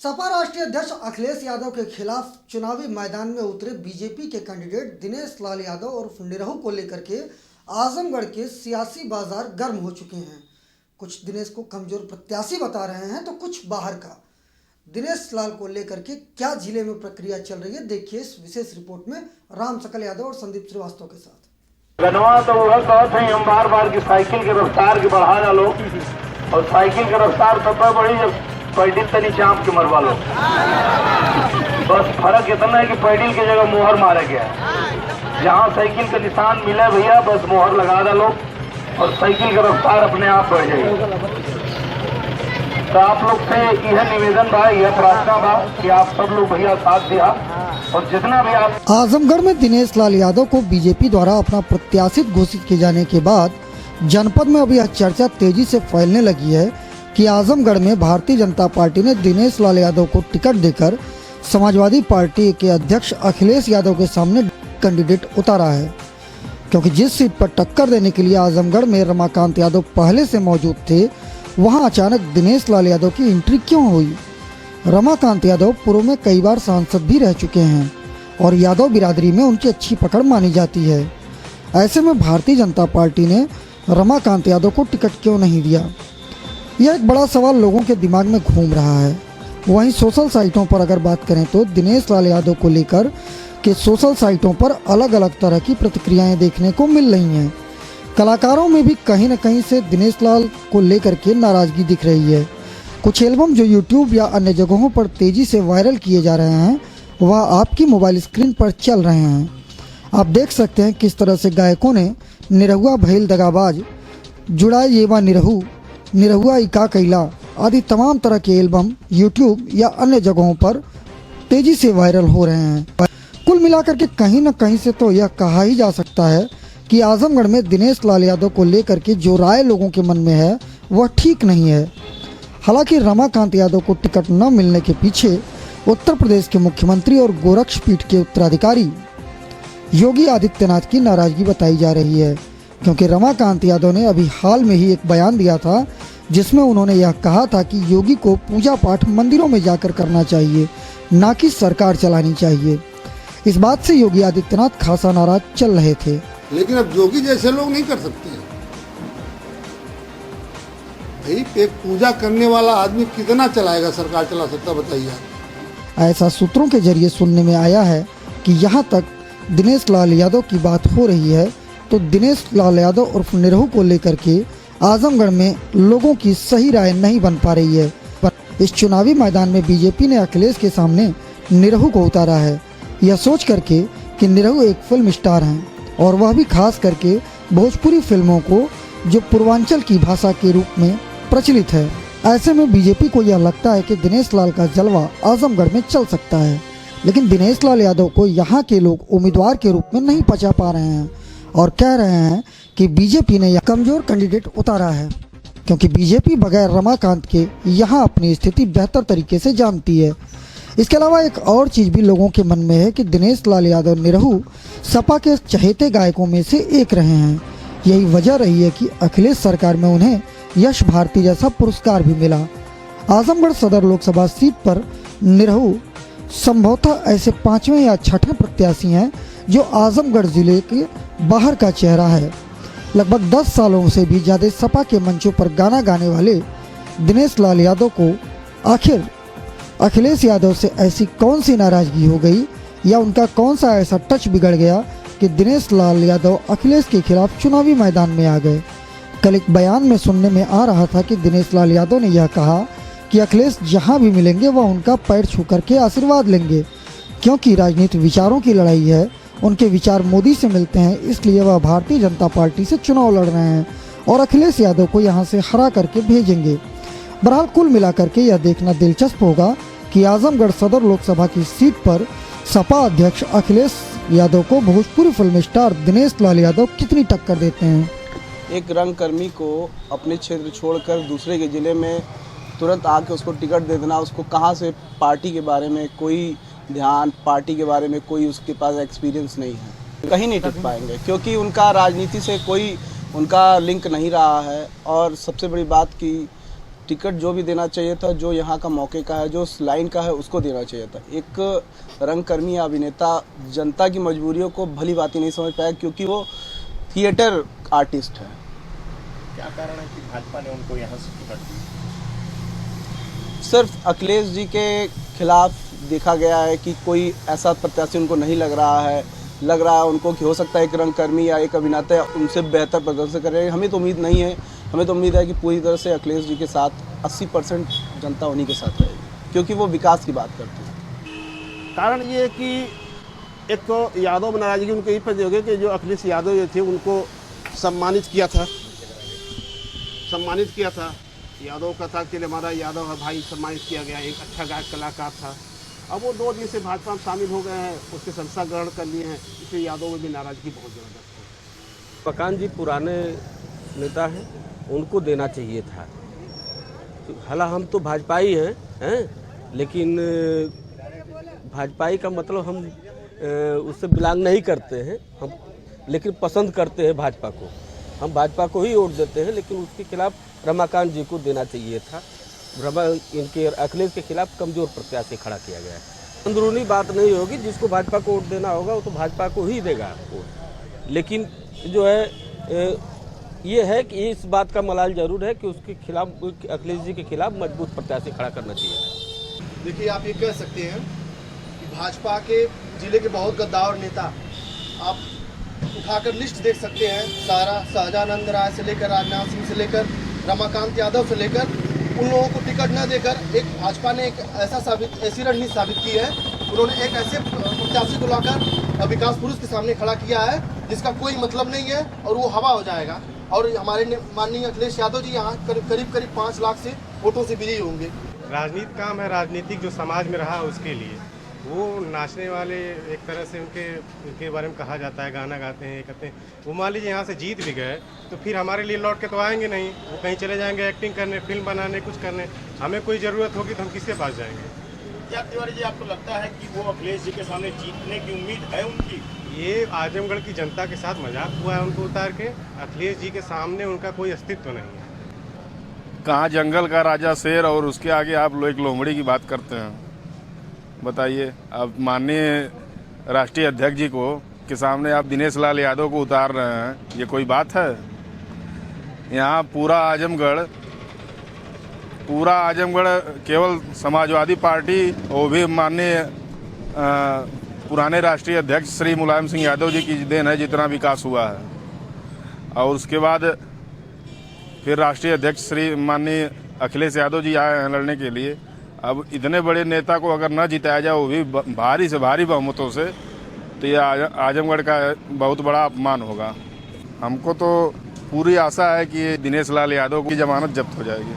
सपा राष्ट्रीय अध्यक्ष अखिलेश यादव के खिलाफ चुनावी मैदान में उतरे बीजेपी के कैंडिडेट दिनेश लाल यादव और निरहू को लेकर के आजमगढ़ के सियासी बाजार गर्म हो चुके हैं। कुछ दिनेश को कमजोर प्रत्याशी बता रहे हैं तो कुछ बाहर का। दिनेश लाल को लेकर के क्या जिले में प्रक्रिया चल रही है, देखिए इस विशेष रिपोर्ट में राम सकल यादव और संदीप श्रीवास्तव के साथ। गनवा तो वह कहते हैं हम बार की साइकिल की रफ्तार के बढ़ा डालो, और साइकिल की रफ्तार तब बढ़ी जब पैडिल तनी चाँप के मरवा लो। बस फर्क इतना है कि पैडिल की जगह मोहर मारा गया है। जहाँ साइकिल का निशान मिला भैया बस मोहर लगा डालो और साइकिल की रफ्तार अपने आप बढ़ जाएगी। तो आप लोग से यह निवेदन बा, यह प्रार्थना बा कि आप सब लोग भैया साथ दिया और जितना भी आप। आजमगढ़ में दिनेश लाल यादव को बीजेपी द्वारा अपना प्रत्याशी घोषित किए जाने के बाद जनपद में अभी यह चर्चा तेजी से फैलने लगी है कि आजमगढ़ में भारतीय जनता पार्टी ने दिनेश लाल यादव को टिकट देकर समाजवादी पार्टी के अध्यक्ष अखिलेश यादव के सामने कैंडिडेट उतारा है, क्योंकि जिस सीट पर टक्कर देने के लिए आजमगढ़ में रमाकांत यादव पहले से मौजूद थे, वहां अचानक दिनेश लाल यादव की एंट्री क्यों हुई। रमाकांत यादव पूर्व में कई बार सांसद भी रह चुके हैं और यादव बिरादरी में उनकी अच्छी पकड़ मानी जाती है। ऐसे में भारतीय जनता पार्टी ने रमाकांत यादव को टिकट क्यों नहीं दिया, यह एक बड़ा सवाल लोगों के दिमाग में घूम रहा है। वहीं सोशल साइटों पर अगर बात करें तो दिनेश लाल यादव को लेकर के सोशल साइटों पर अलग अलग तरह की प्रतिक्रियाएं देखने को मिल रही हैं। कलाकारों में भी कहीं न कहीं से दिनेश लाल को लेकर के नाराजगी दिख रही है। कुछ एल्बम जो यूट्यूब या अन्य जगहों पर तेजी से वायरल किए जा रहे हैं, वह आपकी मोबाइल स्क्रीन पर चल रहे हैं। आप देख सकते हैं किस तरह से गायकों ने निरहुआ भैल दगाबाज, जुड़ा येवा निरहू, निरहुआ इका कैला आदि तमाम तरह के एल्बम यूट्यूब या अन्य जगहों पर तेजी से वायरल हो रहे हैं। कुल मिलाकर के कहीं न कहीं से तो यह कहा ही जा सकता है कि आजमगढ़ में दिनेश लाल यादव को लेकर के जो राय लोगों के मन में है वह ठीक नहीं है। हालांकि रमाकांत यादव को टिकट न मिलने के पीछे उत्तर प्रदेश के मुख्यमंत्री और गोरक्षपीठ के उत्तराधिकारी योगी आदित्यनाथ की नाराजगी बताई जा रही है, क्योंकि रमाकांत यादव ने अभी हाल में ही एक बयान दिया था जिसमें उन्होंने यह कहा था कि योगी को पूजा पाठ मंदिरों में जाकर करना चाहिए, ना कि सरकार चलानी चाहिए। इस बात से योगी आदित्यनाथ खासा नाराज चल रहे थे। लेकिन अब योगी जैसे लोग नहीं कर सकते हैं भाई। एक पूजा करने वाला आदमी कितना चलाएगा, सरकार चला सकता, बताइए। ऐसा सूत्रों के जरिए सुनने में आया है कि यहाँ तक दिनेश लाल यादव की बात हो रही है तो दिनेश लाल यादव उर्फ निरहू को लेकर के आजमगढ़ में लोगों की सही राय नहीं बन पा रही है। पर इस चुनावी मैदान में बीजेपी ने अखिलेश के सामने निरहू को उतारा है, यह सोच करके कि निरहू एक फिल्म स्टार हैं और वह भी खास करके भोजपुरी फिल्मों को जो पूर्वांचल की भाषा के रूप में प्रचलित है। ऐसे में बीजेपी को यह लगता है कि दिनेश लाल का जलवा आजमगढ़ में चल सकता है, लेकिन दिनेश लाल यादव को यहाँ के लोग उम्मीदवार के रूप में नहीं पचा पा रहे हैं और कह रहे हैं कि बीजेपी ने यह कमजोर कैंडिडेट उतारा है, क्योंकि बीजेपी बगैर रमाकांत के यहाँ अपनी स्थिति बेहतर तरीके से जानती है। इसके अलावा एक और चीज़ भी लोगों के मन में है कि दिनेश लाल यादव निरहू सपा के चहेते गायकों में से एक रहे हैं। यही वजह रही है कि अखिलेश सरकार में उन्हें यश भारती जैसा पुरस्कार भी मिला। आजमगढ़ सदर लोकसभा सीट पर निरहू संभवतः ऐसे 5वें या 6ठे प्रत्याशी हैं जो आजमगढ़ जिले के बाहर का चेहरा है। लगभग 10 सालों से भी ज़्यादा सपा के मंचों पर गाना गाने वाले दिनेश लाल यादव को आखिर अखिलेश यादव से ऐसी कौन सी नाराज़गी हो गई या उनका कौन सा ऐसा टच बिगड़ गया कि दिनेश लाल यादव अखिलेश के खिलाफ चुनावी मैदान में आ गए। कल एक बयान में सुनने में आ रहा था कि दिनेश लाल यादव ने यह कहा कि अखिलेश जहां भी मिलेंगे वह उनका पैर छू करके आशीर्वाद लेंगे, क्योंकि राजनीतिक विचारों की लड़ाई है। उनके विचार मोदी से मिलते हैं, इसलिए वह भारतीय जनता पार्टी से चुनाव लड़ रहे हैं और अखिलेश यादव को यहां से हरा करके भेजेंगे। बहरहाल कुल मिलाकर के यह देखना दिलचस्प होगा कि आजमगढ़ सदर लोकसभा की सीट पर सपा अध्यक्ष अखिलेश यादव को भोजपुरी फिल्म स्टार दिनेश लाल यादव कितनी टक्कर देते हैं। एक रंगकर्मी को अपने क्षेत्र छोड़कर दूसरे के ज़िले में तुरंत आके उसको टिकट दे देना, उसको कहाँ से पार्टी के बारे में कोई ध्यान, पार्टी के बारे में कोई उसके पास एक्सपीरियंस नहीं है, कहीं नहीं टिक पाएंगे, क्योंकि उनका राजनीति से कोई उनका लिंक नहीं रहा है। और सबसे बड़ी बात कि टिकट जो भी देना चाहिए था, जो यहाँ का मौके का है, जो उस लाइन का है, उसको देना चाहिए था। एक रंगकर्मी या अभिनेता जनता की मजबूरियों को भली बात नहीं समझ पाया, क्योंकि वो थिएटर आर्टिस्ट है। क्या कारण है कि भाजपा ने उनको यहाँ से टिकट दी? सिर्फ अखिलेश जी के खिलाफ देखा गया है कि कोई ऐसा प्रत्याशी उनको नहीं लग रहा है उनको कि हो सकता है एक रंगकर्मी या एक अभिनेता उनसे बेहतर प्रदर्शन करे। हमें तो उम्मीद नहीं है, हमें तो उम्मीद है कि पूरी तरह से अखिलेश जी के साथ 80% जनता उन्हीं के साथ रहेगी, क्योंकि वो विकास की बात करते हैं। कारण ये है कि एक तो यादव नाराजगी उनको यही पर होगी कि जो अखिलेश यादव जो थे उनको सम्मानित किया था। यादव का था कि हमारा यादव है भाई, सम्मानित किया गया, एक अच्छा गायक कलाकार था। अब वो 2 दिन से भाजपा में शामिल हो गए हैं, उसके संस्था ग्रहण कर लिए हैं, इसलिए यादव में भी नाराजगी बहुत ज़बरदस्त है। मकान जी पुराने नेता हैं, उनको देना चाहिए था। हालांकि हम तो भाजपाई हैं, लेकिन भाजपाई का मतलब हम उससे बिलोंग नहीं करते हैं हम, लेकिन पसंद करते हैं भाजपा को। हम भाजपा को ही वोट देते हैं, लेकिन उसके खिलाफ रमाकांत जी को देना चाहिए था। इनके अखिलेश के खिलाफ कमज़ोर प्रत्याशी खड़ा किया गया है। अंदरूनी बात नहीं होगी, जिसको भाजपा को वोट देना होगा वो तो भाजपा को ही देगा वोट। लेकिन जो है ये है कि इस बात का मलाल जरूर है कि उसके खिलाफ, अखिलेश जी के खिलाफ मजबूत प्रत्याशी खड़ा करना चाहिए। देखिए, आप ये कह सकते हैं कि भाजपा के जिले के बहुत गद्दार नेता, आप उठाकर लिस्ट देख सकते हैं, सारा सहजानंद राय से लेकर राजनाथ सिंह से लेकर रमाकांत यादव से लेकर, उन लोगों को टिकट न देकर एक भाजपा ने एक ऐसी रणनीति साबित की है। उन्होंने एक ऐसे प्रत्याशी को लाकर विकास पुरुष के सामने खड़ा किया है जिसका कोई मतलब नहीं है और वो हवा हो जाएगा। और हमारे माननीय अखिलेश यादव जी यहाँ करीब 5 लाख से वोटों से विजयी होंगे। राजनीति काम है, राजनीतिक जो समाज में रहा उसके लिए वो नाचने वाले एक तरह से उनके बारे में कहा जाता है, गाना गाते हैं, करते हैं। वो मान लीजिए यहाँ से जीत भी गए तो फिर हमारे लिए लौट के तो आएंगे नहीं, वो कहीं चले जाएंगे एक्टिंग करने, फिल्म बनाने, कुछ करने। हमें कोई ज़रूरत होगी तो हम किसके पास जाएंगे? क्या तिवारी जी, आपको लगता है कि वो अखिलेश जी के सामने जीतने की उम्मीद है उनकी? ये आजमगढ़ की जनता के साथ मजाक हुआ है उनको उतार के। अखिलेश जी के सामने उनका कोई अस्तित्व नहीं है। कहाँ जंगल का राजा शेर और उसके आगे आप लोग एक लोमड़ी की बात करते हैं? बताइए, आप माननीय राष्ट्रीय अध्यक्ष जी को के सामने आप दिनेश लाल यादव को उतार रहे हैं, ये कोई बात है? यहाँ पूरा आजमगढ़ केवल समाजवादी पार्टी, वो भी माननीय पुराने राष्ट्रीय अध्यक्ष श्री मुलायम सिंह यादव जी की देन है जितना विकास हुआ है। और उसके बाद फिर राष्ट्रीय अध्यक्ष श्री माननीय अखिलेश यादव जी आए हैं लड़ने के लिए। अब इतने बड़े नेता को अगर न जिताया जाए, वो भी भारी से भारी बहुमतों से, तो ये आजमगढ़ का बहुत बड़ा अपमान होगा। हमको तो पूरी आशा है कि दिनेश लाल यादव की जमानत जब्त हो जाएगी।